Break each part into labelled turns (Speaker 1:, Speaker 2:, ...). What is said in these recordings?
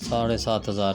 Speaker 1: 7,500،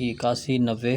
Speaker 1: 81 90،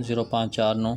Speaker 1: 0549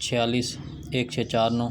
Speaker 1: 46 1649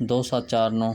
Speaker 1: 2749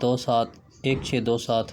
Speaker 1: 1627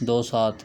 Speaker 1: 27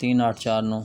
Speaker 1: 3849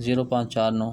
Speaker 1: 0549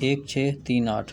Speaker 1: 1638،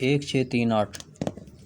Speaker 1: 1638،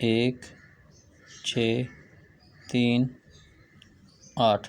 Speaker 1: 1638۔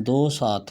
Speaker 1: 2 7،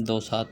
Speaker 1: 2 7،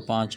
Speaker 1: 05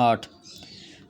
Speaker 1: 8،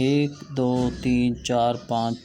Speaker 1: 1 2 3 4 5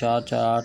Speaker 1: 4 4 8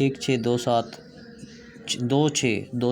Speaker 1: 1 6 2 7 2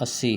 Speaker 1: 80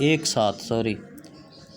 Speaker 1: 1 7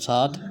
Speaker 1: 7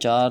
Speaker 1: 4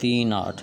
Speaker 1: 3 8،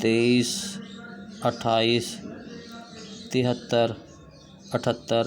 Speaker 1: 23 28 73 78،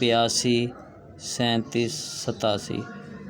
Speaker 1: 82 37 87،